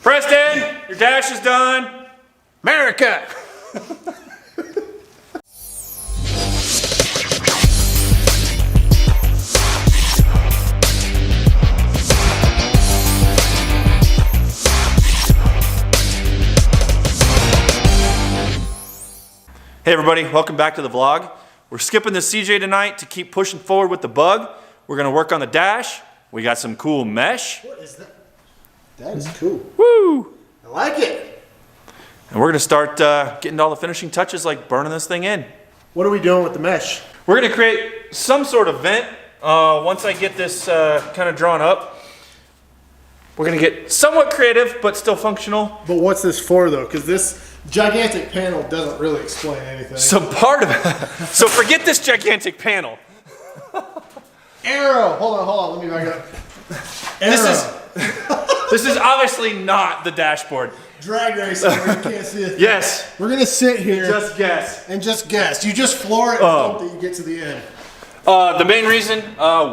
Preston, your dash is done. America! Hey everybody, welcome back to the vlog. We're skipping the CJ tonight to keep pushing forward with the bug. We're gonna work on the dash. We got some cool mesh. What is that? That is cool. Woo! I like it. And we're gonna start getting all the finishing touches, like burning this thing in. What are we doing with the mesh? We're gonna create some sort of vent. Once I get this kind of drawn up, we're gonna get somewhat creative, but still functional. But what's this for though? Because this gigantic panel doesn't really explain anything. So part of it, so forget this gigantic panel. Arrow! Hold on, let me back up. Arrow. This is obviously not the dashboard. Drag racing where you can't see it. Yes. We're gonna sit here. Just guess. And just guess. You just floor it and hope that you get to the end. The main reason,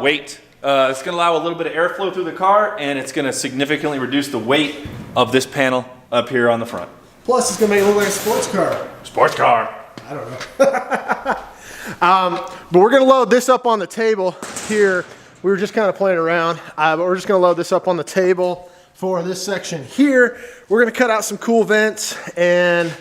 weight. It's gonna allow a little bit of airflow through the car, and it's gonna significantly reduce the weight of this panel up here on the front. Plus, it's gonna make it look like a sports car. Sports car. I don't know. But we're gonna load this up on the table here. We were just kind of playing around, but we're just gonna load this up on the table for this section here. We're gonna cut out some cool vents, and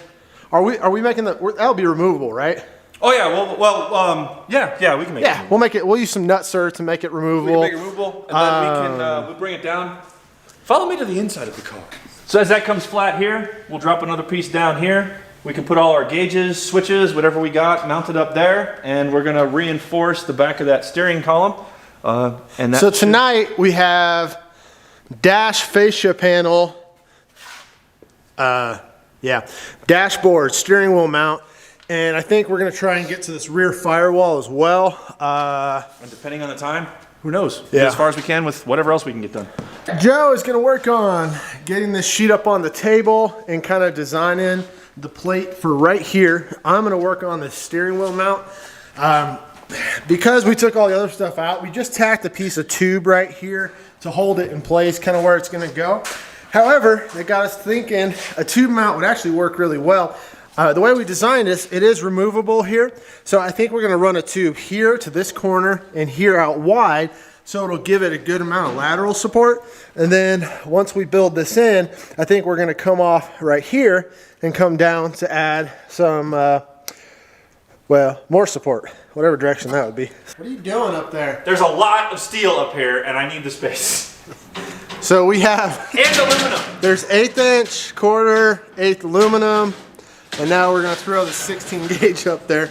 are we making that'll be removable, right? Oh yeah, yeah, we can make it. Yeah, we'll use some nut certs to make it removable. We can make it removable, and then we'll bring it down. Follow me to the inside of the car. So as that comes flat here, we'll drop another piece down here. We can put all our gauges, switches, whatever we got mounted up there, and we're gonna reinforce the back of that steering column. So tonight we have dash fascia panel, dashboard, steering wheel mount, and I think we're gonna try and get to this rear firewall as well. And depending on the time, who knows? Yeah. As far as we can with whatever else we can get done. Joe is gonna work on getting this sheet up on the table and kind of designing the plate for right here. I'm gonna work on the steering wheel mount. Because we took all the other stuff out, we just tacked a piece of tube right here to hold it in place, kind of where it's gonna go. However, it got us thinking a tube mount would actually work really well. The way we designed this, it is removable here. So I think we're gonna run a tube here to this corner and here out wide, so it'll give it a good amount of lateral support. And then once we build this in, I think we're gonna come off right here and come down to add some, more support, whatever direction that would be. What are you doing up there? There's a lot of steel up here, and I need the space. So we have... And aluminum. There's 1/8 inch, quarter, 1/8 aluminum, and now we're gonna throw the 16 gauge up there.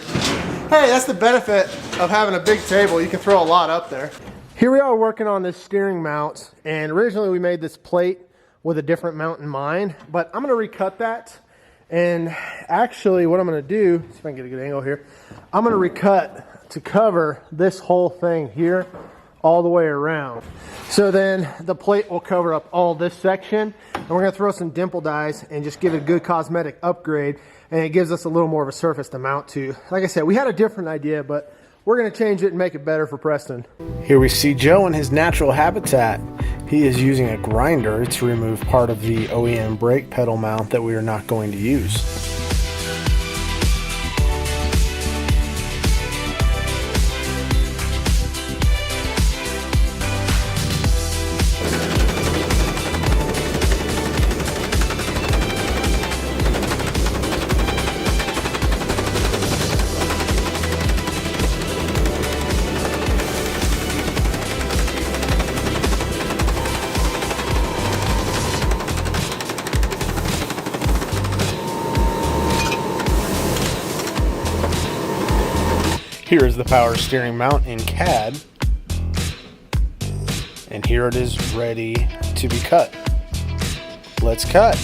Hey, that's the benefit of having a big table. You can throw a lot up there. Here we are working on this steering mount, and originally we made this plate with a different mount in mind, but I'm gonna recut that. And actually what I'm gonna do, see if I can get a good angle here, I'm gonna recut to cover this whole thing here all the way around. So then the plate will cover up all this section, and we're gonna throw some dimple dies and just give it a good cosmetic upgrade, and it gives us a little more of a surface to mount to. Like I said, we had a different idea, but we're gonna change it and make it better for Preston. Here we see Joe in his natural habitat. He is using a grinder to remove part of the OEM brake pedal mount that we are not going to use. Here is the power steering mount in CAD, and here it is ready to be cut. Let's cut.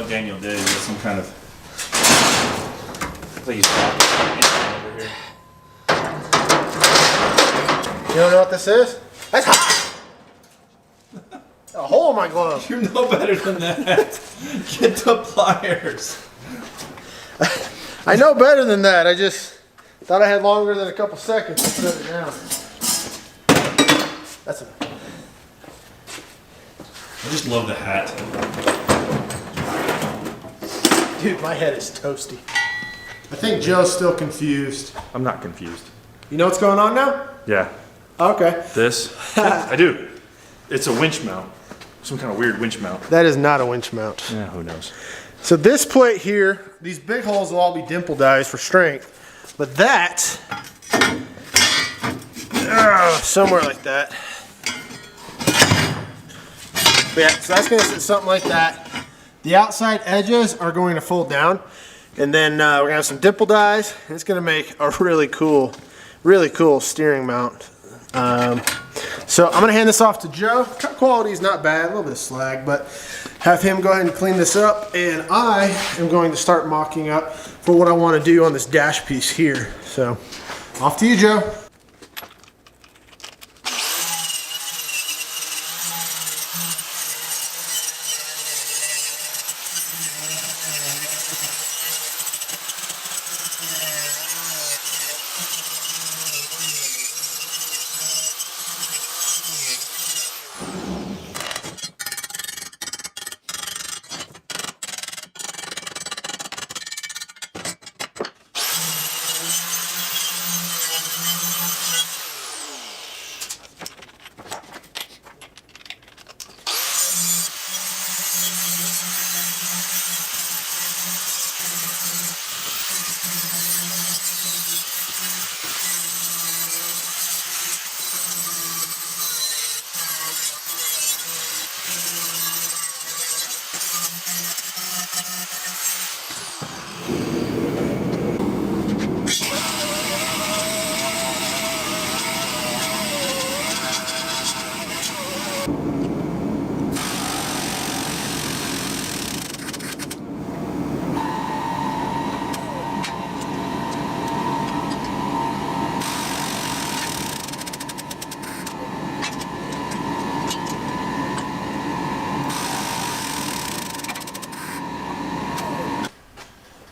Daniel did. He had some kind of Please stop over here. You don't know what this is? That's hot! A hole in my glove. You're no better than that. Get the pliers. I know better than that. I just thought I had longer than a couple seconds to set it down. That's enough. I just love the hat. Dude, my head is toasty. I think Joe's still confused. I'm not confused. You know what's going on now? Yeah. Okay. This? I do. It's a winch mount. Some kind of weird winch mount. That is not a winch mount. Yeah, who knows? So this plate here, these big holes will all be dimple dies for strength. But that, somewhere like that. But yeah, so that's going to sit something like that. The outside edges are going to fold down. And then we're going to have some dimple dies. And it's going to make a really cool steering mount. So I'm going to hand this off to Joe. Cut quality is not bad, a little bit of slag, but have him go ahead and clean this up. And I am going to start mocking up for what I want to do on this dash piece here. So off to you, Joe.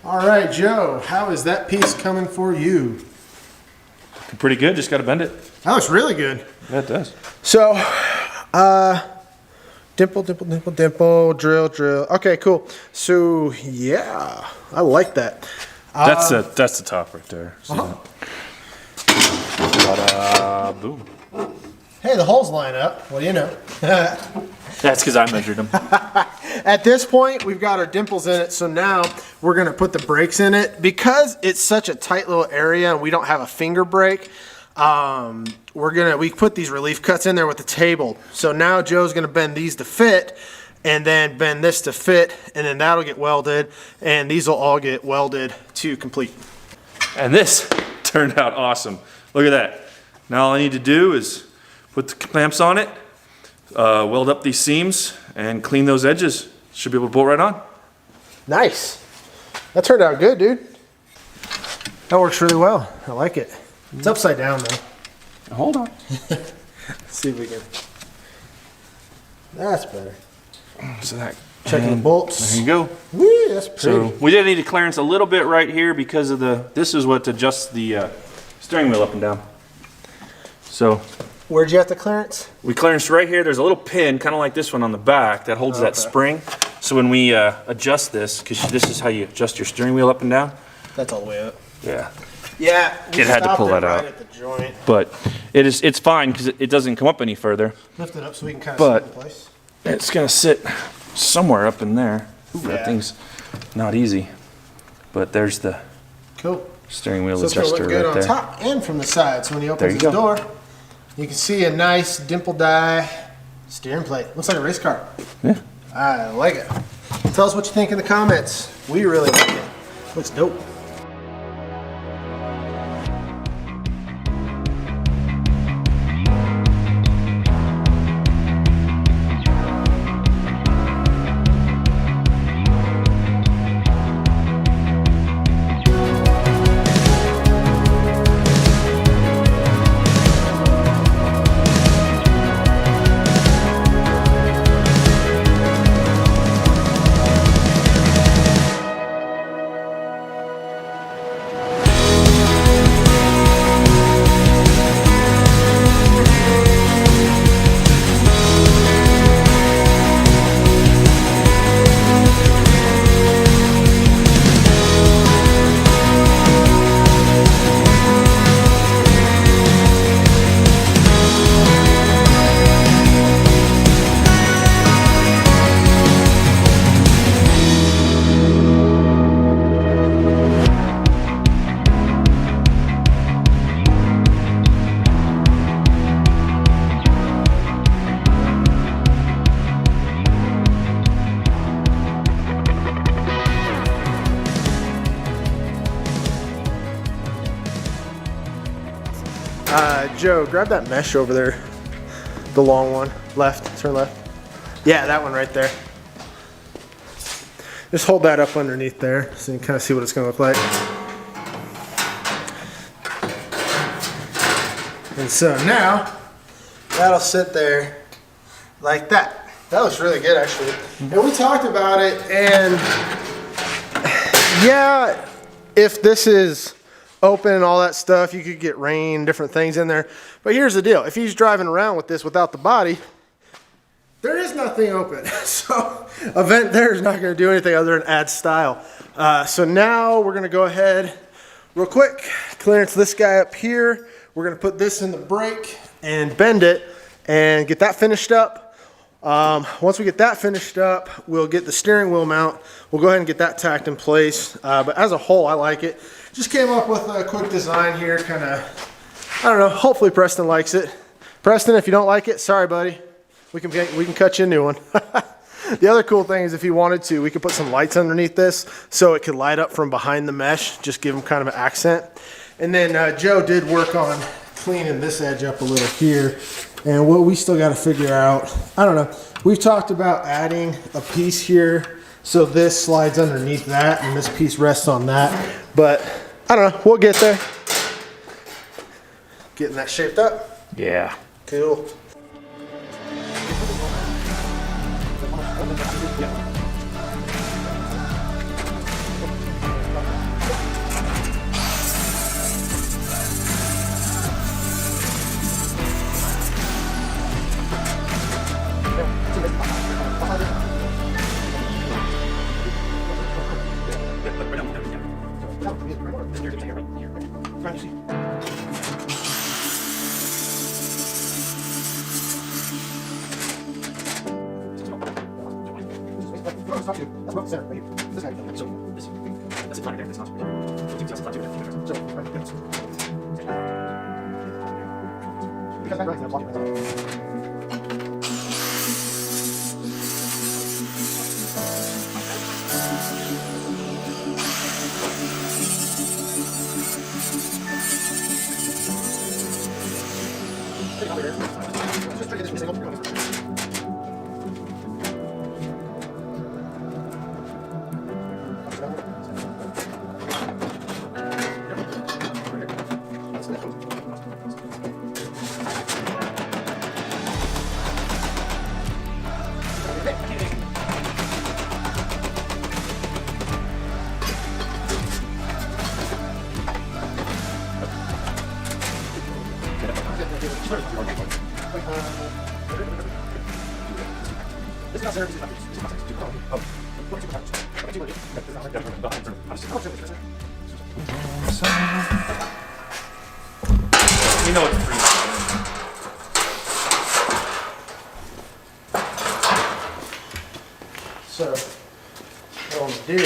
All right, Joe, how is that piece coming for you? Pretty good, just got to bend it. That looks really good. Yeah, it does. So, dimple, dimple, dimple, dimple, drill, drill. Okay, cool. So, yeah, I like that. That's the top right there. See that? Boom. Hey, the holes line up. What do you know? That's because I measured them. At this point, we've got our dimples in it, so now we're going to put the brakes in it. Because it's such a tight little area and we don't have a finger brake, we put these relief cuts in there with the table. So now Joe's going to bend these to fit, and then bend this to fit, and then that'll get welded, and these will all get welded to complete. And this turned out awesome. Look at that. Now all I need to do is put the clamps on it, weld up these seams, and clean those edges. Should be able to bolt right on. Nice. That turned out good, dude. That works really well. I like it. It's upside down, though. Hold on. Let's see if we can. That's better. So that, Checking the bolts. there you go. Woo, that's pretty. So we did need a clearance a little bit right here because of this is what adjusts the steering wheel up and down. So Where'd you have the clearance? we clearance right here. There's a little pin, kind of like this one on the back, that holds that spring. So when we adjust this, because this is how you adjust your steering wheel up and down. That's all the way up. Yeah. Yeah, we It had to stopped pull it that out. right at the joint. But it's fine because it doesn't come up any further. Lift it up so we can kind of But- sit in place. It's gonna sit somewhere up in there. Ooh, Yeah. that thing's not easy. But there's the Cool. steering wheel So it's gonna adjuster look good right on there. top and from the side. So when he There opens you the door, you can see a nice dimple die steering plate. Looks like a race car. Yeah. I like it. Tell us what you think in the comments. We really like it. Looks dope. Joe, grab that mesh over there. The long one. Left. Turn left. Yeah, that one right there. Just hold that up underneath there so you can kind of see what it's going to look like. And so now, that'll sit there like that. That looks really good, actually. And we talked about it, and yeah, if this is open and all that stuff, you could get rain, different things in there. But here's the deal. If he's driving around with this without the body, there is nothing open. So a vent there is not going to do anything other than add style. So now we're going to go ahead real quick, clearance this guy up here. We're going to put this in the brake and bend it and get that finished up. Once we get that finished up, we'll get the steering wheel mount. We'll go ahead and get that tacked in place. But as a whole, I like it. Just came up with a quick design here, kind of, I don't know, hopefully Preston likes it. Preston, if you don't like it, sorry buddy. We can cut you a new one. The other cool thing is if you wanted to, we could put some lights underneath this so it could light up from behind the mesh, just give them kind of an accent. And then Joe did work on cleaning this edge up a little here. And what we still got to figure out, I don't know, we've talked about adding a piece here so this slides underneath that and this piece rests on that. But I don't know, we'll get there. Getting that shaped up? Yeah. Cool. You know it's free. So, what I'm gonna do,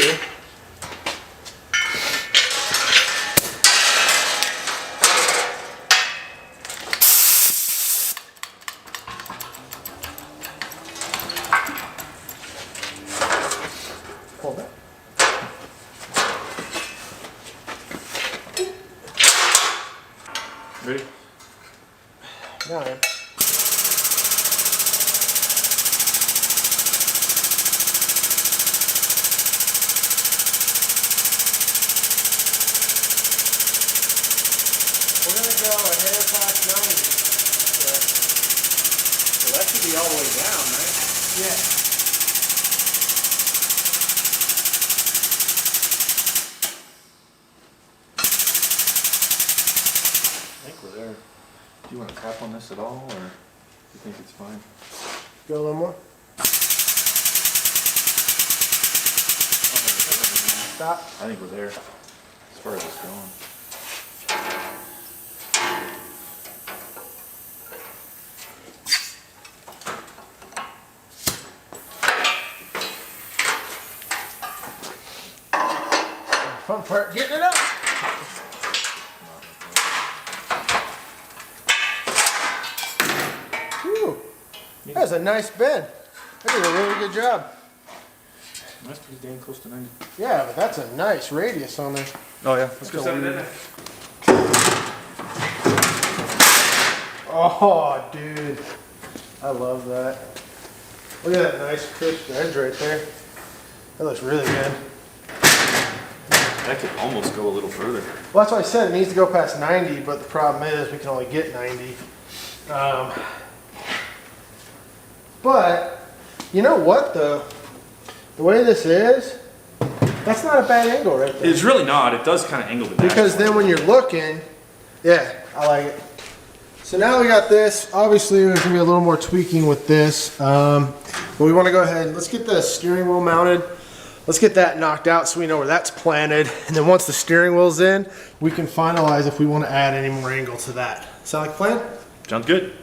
hold that. Ready? Now I am. We're gonna go a hair past 90. So that should be all the way down, right? Yeah. I think we're there. Do you want to tap on this at all, or do you think it's fine? Go a little more. Stop. I think we're there, as far as it's going. Fun part, getting it up. Whew. That was a nice bend. I did a really good job. That's pretty dang close to 90. Yeah, but that's a nice radius on there. Oh yeah, let's go set it in there. Oh, dude. I love that. Look at that nice crisp edge right there. That looks really good. That could almost go a little further. Well, that's why I said it needs to go past 90, but the problem is we can only get 90. But, you know what though? The way this is, that's not a bad angle right there. It's really not. It does kind of angle the dash. Because then when you're looking, yeah, I like it. So now we got this. Obviously, there's gonna be a little more tweaking with this. But we wanna go ahead and let's get the steering wheel mounted. Let's get that knocked out so we know where that's planted. And then once the steering wheel's in, we can finalize if we wanna add any more angle to that. Sound like a plan? Sounds good.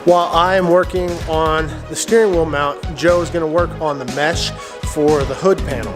While I'm working on the steering wheel mount, Joe is going to work on the mesh for the hood panel.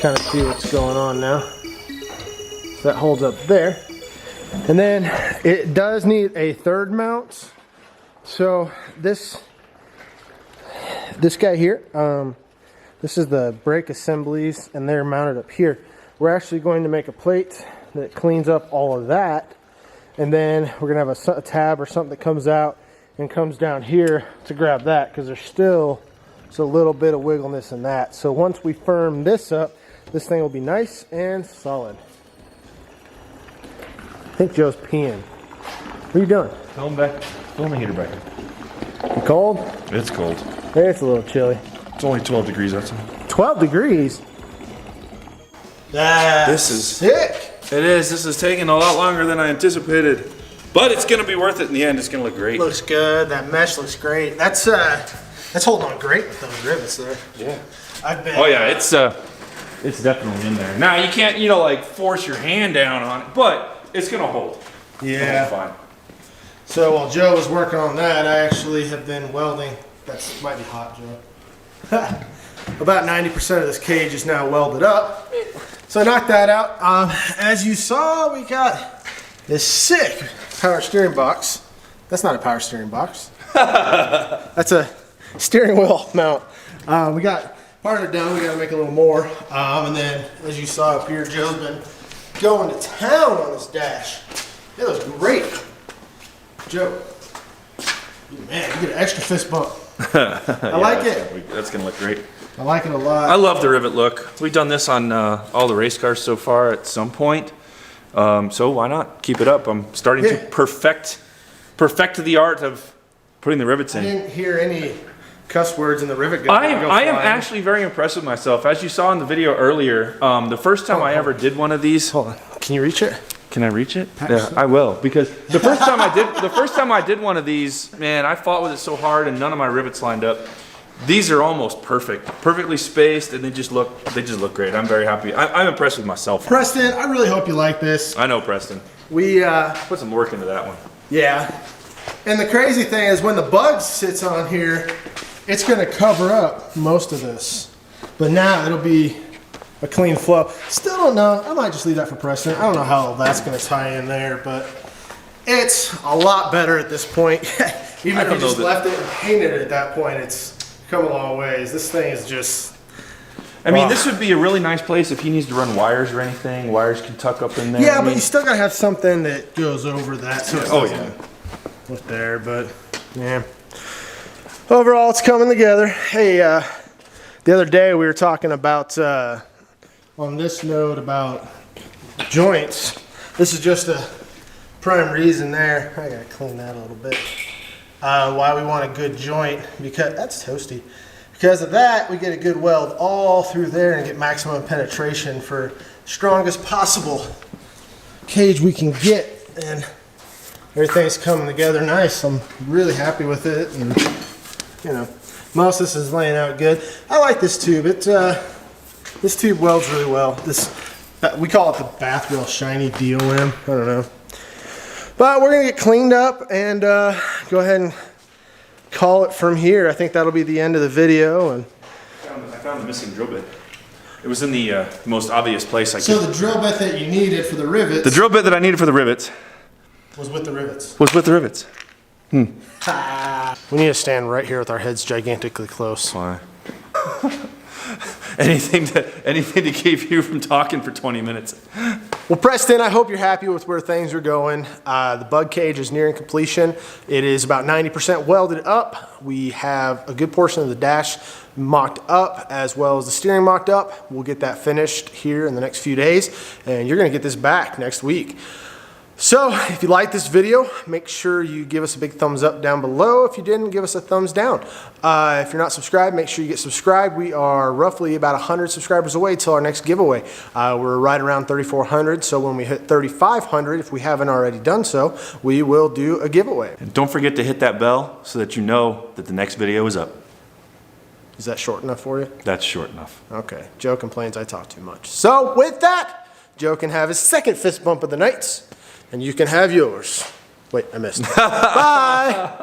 Kind of see what's going on now. So that holds up there. And then it does need a third mount. So this guy here, this is the brake assemblies and they're mounted up here. We're actually going to make a plate that cleans up all of that. And then we're gonna have a tab or something that comes out and comes down here to grab that because there's still a little bit of wiggleness in that. So once we firm this up, this thing will be nice and solid. I think Joe's peeing. What are you doing? Fill the heater back. You cold? It's cold. It's a little chilly. It's only 12 degrees outside. 12 degrees? This is sick. It is. This is taking a lot longer than I anticipated. But it's going to be worth it in the end. It's going to look great. Looks good. That mesh looks great. That's holding on great with those rivets there. Yeah. Oh yeah, it's definitely in there. Now you can't, like force your hand down on it, but it's gonna hold. Yeah. It'll hold fine. So while Joe was working on that, I actually have been welding. That might be hot, Joe. About 90% of this cage is now welded up. So I knocked that out. As you saw, we got this sick power steering box. That's not a power steering box. That's a steering wheel mount. We got part of it done. We got to make a little more. And then, as you saw up here, Joe's been going to town on this dash. It looks great. Joe, man, you get an extra fist bump. I like it. That's gonna look great. I like it a lot. I love the rivet look. We've done this on all the race cars so far at some point. So why not keep it up? I'm starting to perfect the art of putting the rivets I in. didn't hear any cuss words in the rivet gun. I am actually very impressed with myself. As you saw in the video earlier, the first time I ever did one of these. Hold on. Can you reach it? Can I reach it? Yeah, I will. Because the first time I did one of these, man, I fought with it so hard and none of my rivets lined up. These are almost perfectly spaced, and they just look great. I'm very happy. I'm impressed with myself. Preston, I really hope you like this. I know, Preston. We Put some work into that one. yeah. And the crazy thing is when the bug sits on here, it's gonna cover up most of this. But now it'll be a clean flow. Still don't know. I might just leave that for Preston. I don't know how that's gonna tie in there, but it's a lot better at this point. Even if you just left it and painted it at that point, it's come a long ways. This thing is just... I mean, this would be a really nice place if he needs to run wires or anything. Wires can tuck up in there. Yeah, but you still gotta have something that goes over that. So it yeah. Look there, but yeah. Overall, it's coming together. Hey, the other day we were talking about on this note about joints. This is just a prime reason there. I gotta clean that a little bit. Why we want a good joint, because that's toasty. Because of that, we get a good weld all through there and get maximum penetration for strongest possible cage we can get, and everything's coming together nice. I'm really happy with it, and you know, most of this is laying out good. I like this tube. This tube welds really well. We call it the bath wheel shiny DOM. I don't know. But we're gonna get cleaned up and go ahead and call it from here. I think that'll be the end of the video. And I found the missing drill bit. It was in the most obvious place I could. So the drill bit that you needed for the rivets. The drill bit that I needed for the rivets was with the rivets. We need to stand right here with our heads gigantically close. Why? Anything to keep you from talking for 20 minutes. Well, Preston, I hope you're happy with where things are going. The bug cage is nearing completion. It is about 90% welded up. We have a good portion of the dash mocked up as well as the steering mocked up. We'll get that finished here in the next few days, and you're gonna get this back next week. So if you like this video, make sure you give us a big thumbs up down below. If you didn't, give us a thumbs down. If you're not subscribed, make sure you get subscribed. We are roughly about 100 subscribers away till our next giveaway. We're right around 3,400, so when we hit 3,500, if we haven't already done so, we will do a giveaway. And don't forget to hit that bell so that you know that the next video is up. Is that short enough for you? That's short enough. Okay, Joe complains I talk too much. So with that, Joe can have his second fist bump of the night. And you can have yours. Wait, I missed. Bye.